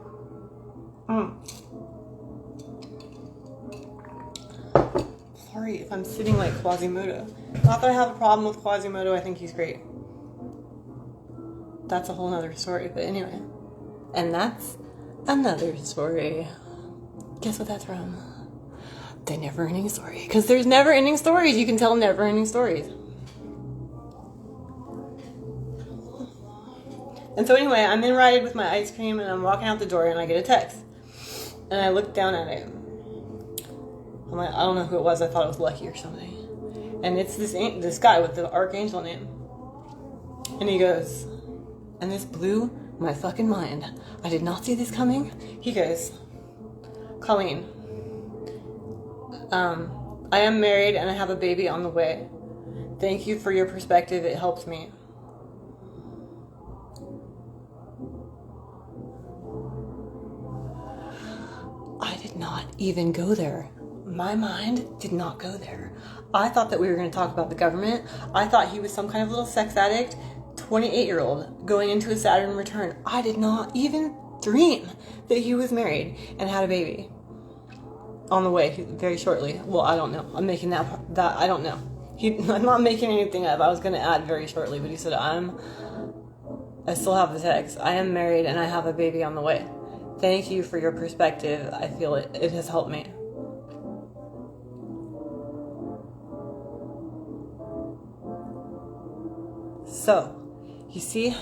Sorry if I'm sitting like Quasimodo. Not that I have a problem with Quasimodo. I think he's great. That's a whole nother story, but anyway. And that's another story. Guess what that's from? The Never Ending Story. Because there's never ending stories. You can tell never ending stories. And so anyway, I'm in Rite Aid with my ice cream, and I'm walking out the door, and I get a text. And I looked down at it. I'm like, I don't know who it was. I thought it was Lucky or something. And it's this guy with the Archangel name. And he goes, and this blew my fucking mind. I did not see this coming. He goes, Colleen, I am married and I have a baby on the way. Thank you for your perspective. It helped me. I did not even go there. My mind did not go there. I thought that we were going to talk about the government. I thought he was some kind of little sex addict, 28-year-old going into a Saturn return. I did not even dream that he was married and had a baby on the way very shortly. Well, I don't know. I'm making that I don't know. I'm not making anything up. I was going to add very shortly, but he said, I still have the text. I am married and I have a baby on the way. Thank you for your perspective. I feel it has helped me. So, you see?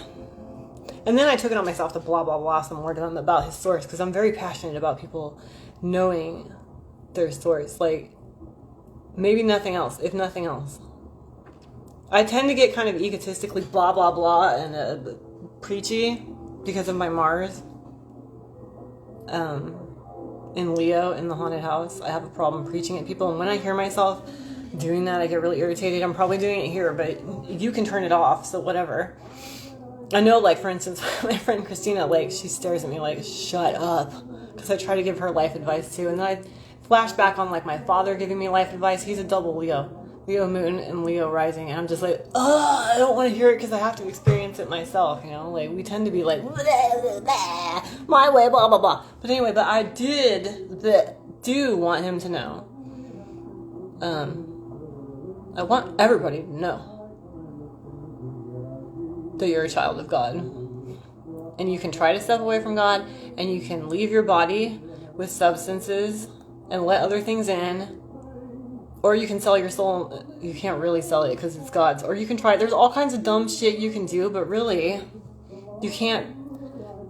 And then I took it on myself to blah, blah, blah some more to them about his source, because I'm very passionate about people knowing their source. Like, maybe nothing else, if nothing else. I tend to get kind of egotistically blah, blah, blah and preachy because of my Mars. In Leo, in the haunted house, I have a problem preaching at people. And when I hear myself doing that, I get really irritated. I'm probably doing it here, but you can turn it off, so whatever. I know, like, for instance, my friend Christina, like, she stares at me like, shut up. Because I try to give her life advice, too. And then I flash back on, like, my father giving me life advice. He's a double Leo. Leo moon and Leo rising. And I'm just like, I don't want to hear it because I have to experience it myself, you know? Like, we tend to be like, blah, blah, blah, my way, blah, blah, blah. But anyway, but I do want him to know. I want everybody to know that you're a child of God. And you can try to step away from God, and you can leave your body with substances and let other things in. Or you can sell your soul. You can't really sell it because it's God's. Or you can try. There's all kinds of dumb shit you can do, but really, you can't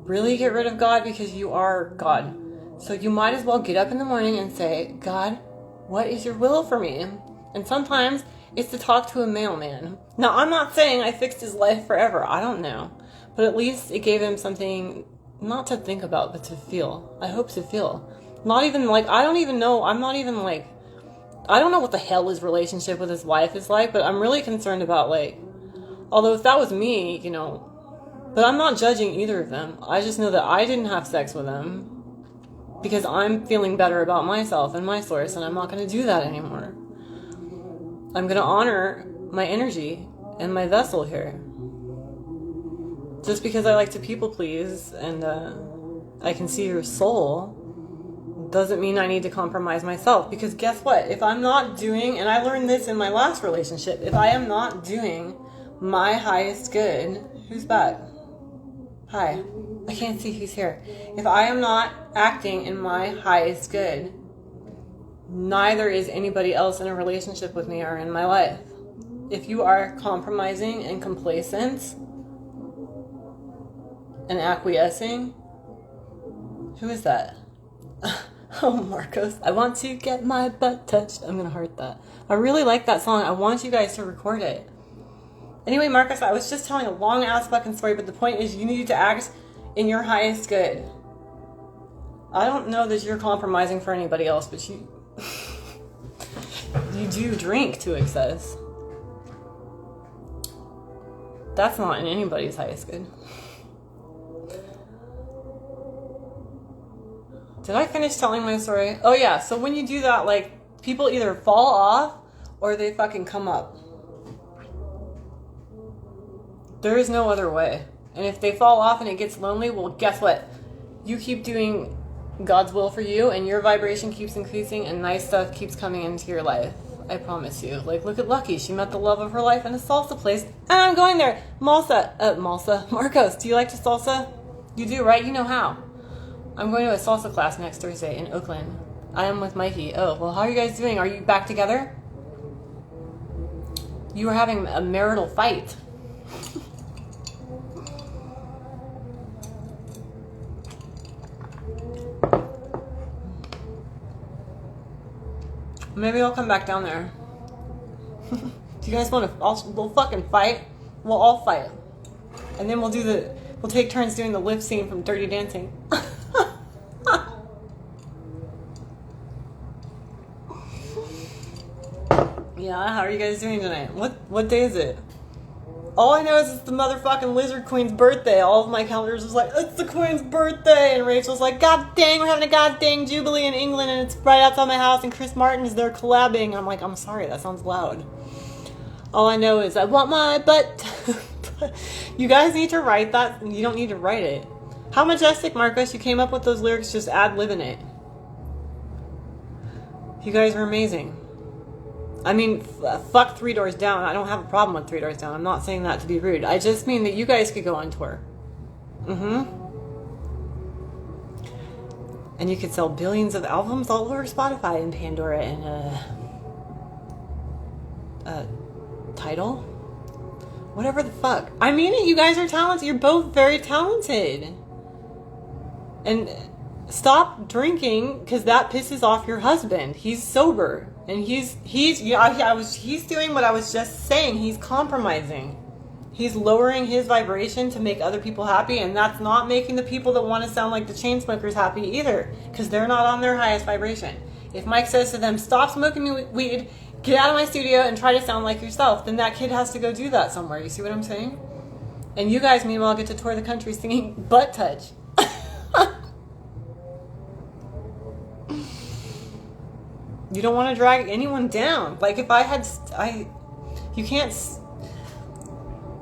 really get rid of God because you are God. So you might as well get up in the morning and say, God, what is your will for me? And sometimes it's to talk to a mailman. Now, I'm not saying I fixed his life forever. I don't know. But at least it gave him something not to think about, but to feel. I hope to feel. Not even like, I don't even know. I'm not even like, I don't know what the hell his relationship with his wife is like, but I'm really concerned about, like, although if that was me, you know, but I'm not judging either of them. I just know that I didn't have sex with them because I'm feeling better about myself and my source, and I'm not going to do that anymore. I'm going to honor my energy and my vessel here. Just because I like to people please and I can see your soul doesn't mean I need to compromise myself. Because guess what? If I'm not doing, and I learned this in my last relationship, if I am not doing my highest good, who's back? Hi. I can't see who's here. If I am not acting in my highest good, neither is anybody else in a relationship with me or in my life. If you are compromising and complacent and acquiescing, who is that? Oh, Marcos, I want to get my butt touched. I'm going to heart that. I really like that song. I want you guys to record it. Anyway, Marcos, I was just telling a long-ass fucking story, but the point is you need to act in your highest good. I don't know that you're compromising for anybody else, but you do drink to excess. That's not in anybody's highest good. Did I finish telling my story? Oh yeah, so when you do that, like, people either fall off or they fucking come up. There is no other way. And if they fall off and it gets lonely, well, guess what? You keep doing God's will for you and your vibration keeps increasing and nice stuff keeps coming into your life. I promise you. Like, look at Lucky. She met the love of her life in a salsa place. And I'm going there. Marcos, do you like to salsa? You do, right? You know how. I'm going to a salsa class next Thursday in Oakland. I am with Mikey. Oh, well, how are you guys doing? Are you back together? You were having a marital fight. Maybe I'll come back down there. Do you guys want to? We'll fucking fight. We'll all fight, and then we'll take turns doing the lip scene from Dirty Dancing. Yeah, how are you guys doing tonight? What day is it? All I know is it's the motherfucking Lizard Queen's birthday. All of my calendars was like, it's the Queen's birthday. And Rachel's like, God dang, we're having a god dang Jubilee in England and it's right outside my house and Chris Martin is there collabing. I'm like, I'm sorry, that sounds loud. All I know is I want my butt. You guys need to write that. You don't need to write it. How majestic, Marcus. You came up with those lyrics, just ad-libbing it. You guys are amazing. I mean, fuck Three Doors Down. I don't have a problem with Three Doors Down. I'm not saying that to be rude. I just mean that you guys could go on tour. And you could sell billions of albums all over Spotify and Pandora and Tidal. Whatever the fuck. I mean it. You guys are talented. You're both very talented. And stop drinking because that pisses off your husband. He's sober. And he's doing what I was just saying. He's compromising. He's lowering his vibration to make other people happy, and that's not making the people that want to sound like the Chainsmokers happy either, because they're not on their highest vibration. If Mike says to them, stop smoking weed, get out of my studio and try to sound like yourself, then that kid has to go do that somewhere. You see what I'm saying? And you guys, meanwhile, get to tour the country singing Butt Touch. You don't want to drag anyone down. Like if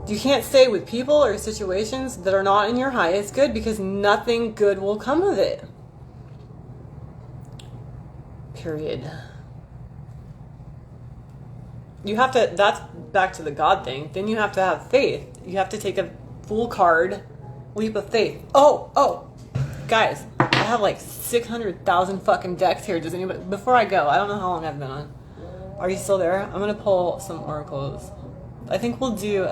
you can't stay with people or situations that are not in your highest good because nothing good will come of it. Period. You have to, that's back to the God thing. Then you have to have faith. You have to take a full card leap of faith. Oh, guys. I have like 600,000 fucking decks here. Does anybody, before I go, I don't know how long I've been on. Are you still there? I'm gonna pull some oracles. I think we'll do,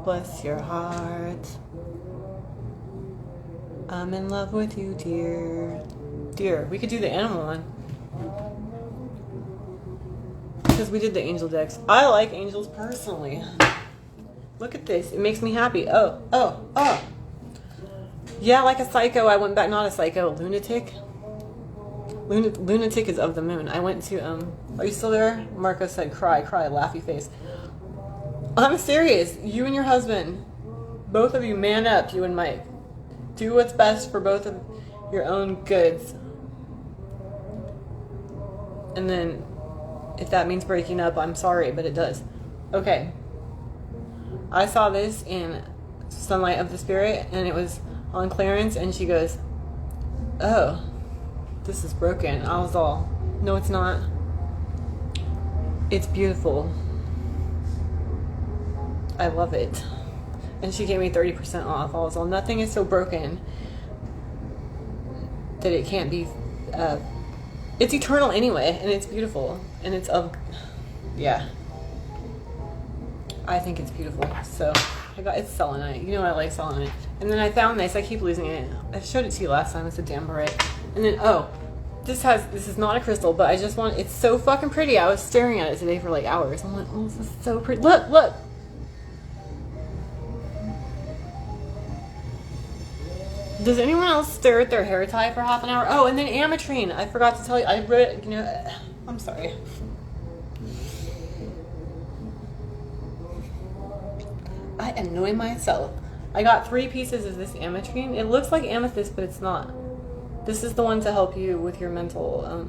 bless your heart. I'm in love with you, dear. Dear, we could do the animal one. Because we did the angel decks. I like angels personally. Look at this. It makes me happy. Oh. Yeah, like a psycho. I went back. Not a psycho. A lunatic. Lunatic is of the moon. I went to, are you still there? Marco said, cry, laughy face. I'm serious. You and your husband. Both of you man up, you and Mike. Do what's best for both of your own goods. And then, if that means breaking up, I'm sorry, but it does. Okay. I saw this in Sunlight of the Spirit, and it was on Clarence, and she goes, oh, this is broken. I was all, no, it's not. It's beautiful. I love it. And she gave me 30% off. I was all, nothing is so broken that it can't be, it's eternal anyway, and it's beautiful, and it's of, yeah. I think it's beautiful. So it's selenite. You know I like selenite. And then I found this. I keep losing it. I showed it to you last time. It's a Dambarite. And then this is not a crystal, but I just want. It's so fucking pretty. I was staring at it today for like hours. I'm like, oh, this is so pretty. Look. Does anyone else stare at their hair tie for half an hour? Oh, and then ametrine. I forgot to tell you. I read. I'm sorry. I annoy myself. I got 3 pieces of this ametrine. It looks like amethyst, but it's not. This is the one to help you with your mental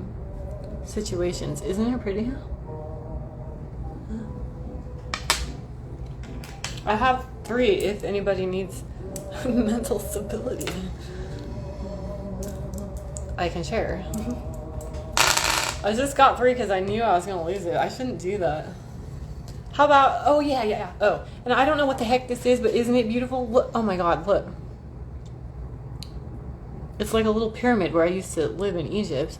situations. Isn't it pretty? I have 3 if anybody needs mental stability. I can share. I just got 3 because I knew I was going to lose it. I shouldn't do that. How about, oh yeah. Oh, and I don't know what the heck this is, but isn't it beautiful? Look, oh my God, look. It's like a little pyramid where I used to live in Egypt.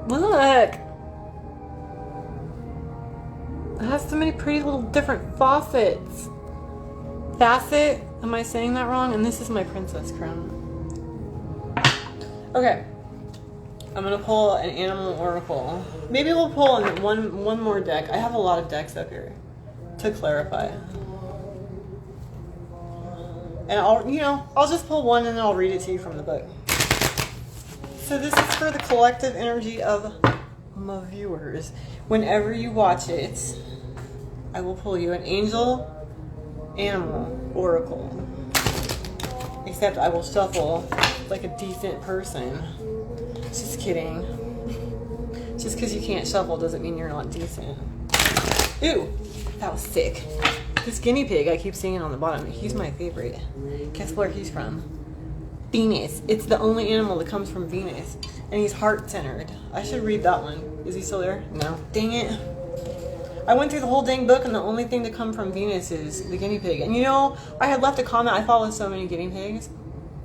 Look. It has so many pretty little different facets. Facet? Am I saying that wrong? And this is my princess crown. Okay. I'm gonna pull an animal oracle. Maybe we'll pull one more deck. I have a lot of decks up here to clarify. And I'll just pull one and then I'll read it to you from the book. So this is for the collective energy of my viewers. Whenever you watch it, I will pull you an angel, animal, oracle. Except I will shuffle like a decent person. Just kidding. Just because you can't shuffle doesn't mean you're not decent. Ooh, that was sick. This guinea pig I keep seeing on the bottom, he's my favorite. Guess where he's from? Venus. It's the only animal that comes from Venus. And he's heart-centered. I should read that one. Is he still there? No. Dang it. I went through the whole dang book and the only thing to come from Venus is the guinea pig. And I had left a comment. I follow so many guinea pigs.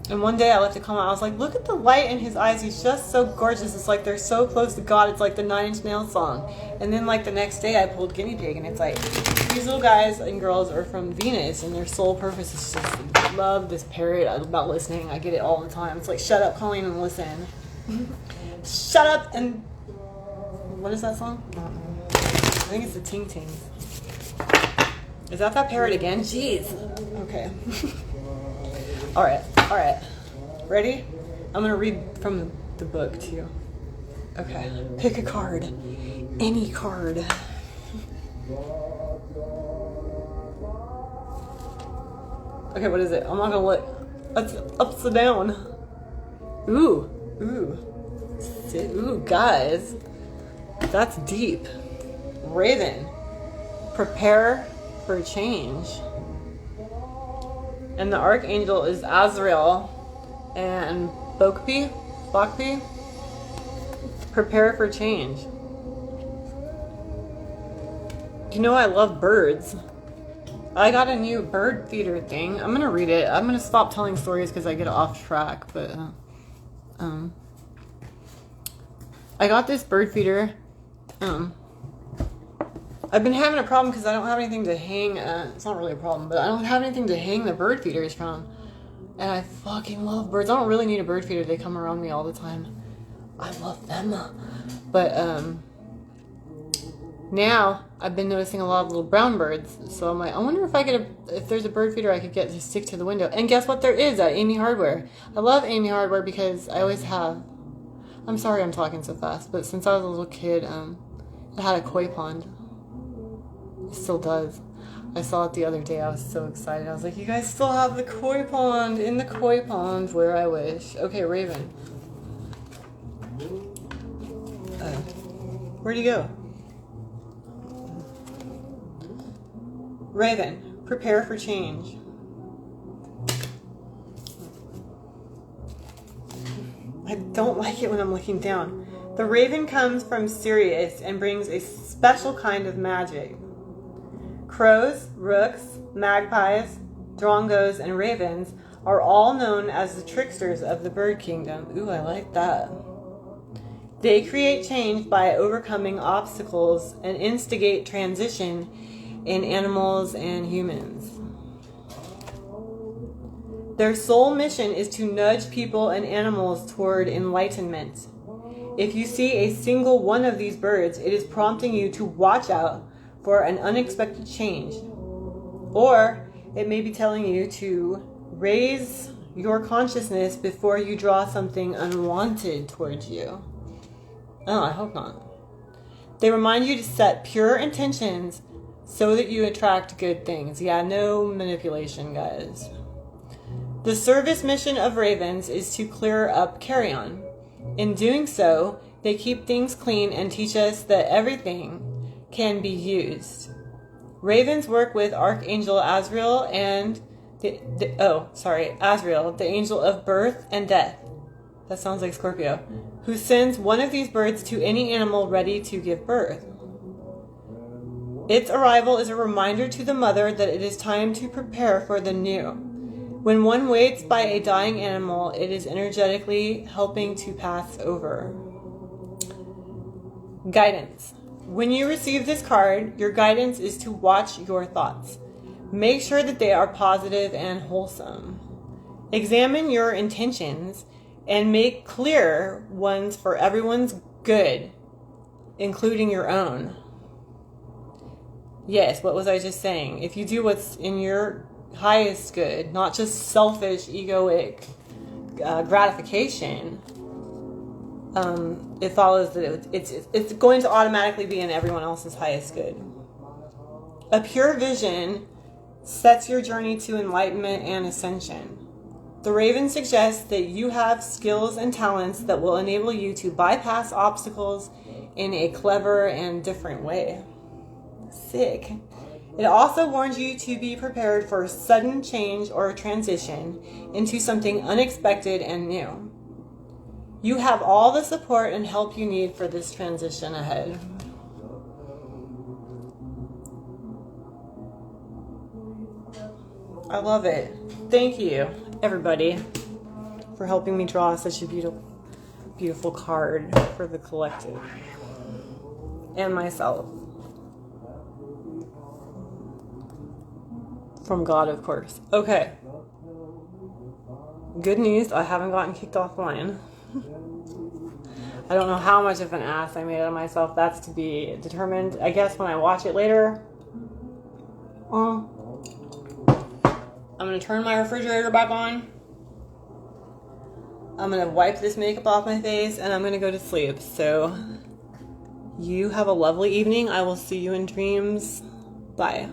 And one day I left a comment. I was like, look at the light in his eyes. He's just so gorgeous. It's like they're so close to God. It's like the Nine Inch Nails song. And then like the next day I pulled guinea pig. And it's like, these little guys and girls are from Venus. And their sole purpose is just to love this parrot about listening. I get it all the time. It's like, shut up, Colleen, and listen. Shut up and... What is that song? I think it's the Ting Tings. Is that parrot again? Jeez. Okay. Alright. Ready? I'm gonna read from the book to you. Okay. Pick a card. Any card. Okay, what is it? I'm not gonna look. It's upside down. Ooh, guys. That's deep. Raven. Prepare for change. And the archangel is Azrael and Bokpi. Prepare for change. I love birds. I got a new bird feeder thing. I'm gonna read it. I'm gonna stop telling stories because I get off track. But I got this bird feeder. I've been having a problem because I don't have anything to hang. It's not really a problem, but I don't have anything to hang the bird feeders from. And I fucking love birds. I don't really need a bird feeder. They come around me all the time. I love them. But now I've been noticing a lot of little brown birds. So I'm like, I wonder if there's a bird feeder I could get to stick to the window. And guess what? There is at Amy Hardware. I love Amy Hardware because I always have. I'm sorry I'm talking so fast, but since I was a little kid, it had a koi pond. It still does. I saw it the other day. I was so excited. I was like, you guys still have the koi pond in the koi pond where I wish. Okay, Raven. Where'd you go? Raven, prepare for change. I don't like it when I'm looking down. The raven comes from Sirius and brings a special kind of magic. Crows, rooks, magpies, drongos, and ravens are all known as the tricksters of the bird kingdom. Ooh, I like that. They create change by overcoming obstacles and instigate transition in animals and humans. Their sole mission is to nudge people and animals toward enlightenment. If you see a single one of these birds, it is prompting you to watch out for an unexpected change. Or it may be telling you to raise your consciousness before you draw something unwanted towards you. Oh, I hope not. They remind you to set pure intentions so that you attract good things. Yeah, no manipulation, guys. The service mission of ravens is to clear up carrion. In doing so, they keep things clean and teach us that everything can be used. Ravens work with Archangel Azrael and Azrael, the angel of birth and death. That sounds like Scorpio. Who sends one of these birds to any animal ready to give birth. Its arrival is a reminder to the mother that it is time to prepare for the new. When one waits by a dying animal, it is energetically helping to pass over. Guidance. When you receive this card, your guidance is to watch your thoughts. Make sure that they are positive and wholesome. Examine your intentions and make clear ones for everyone's good, including your own. Yes, what was I just saying? If you do what's in your highest good, not just selfish, egoic gratification, it follows that it's going to automatically be in everyone else's highest good. A pure vision sets your journey to enlightenment and ascension. The Raven suggests that you have skills and talents that will enable you to bypass obstacles in a clever and different way. Sick. It also warns you to be prepared for sudden change or transition into something unexpected and new. You have all the support and help you need for this transition ahead. I love it. Thank you, everybody, for helping me draw such a beautiful card for the collective and myself. From God, of course. Okay. Good news, I haven't gotten kicked offline. I don't know how much of an ass I made of myself. That's to be determined, I guess, when I watch it later. I'm going to turn my refrigerator back on. I'm going to wipe this makeup off my face, and I'm going to go to sleep. So, you have a lovely evening. I will see you in dreams. Bye.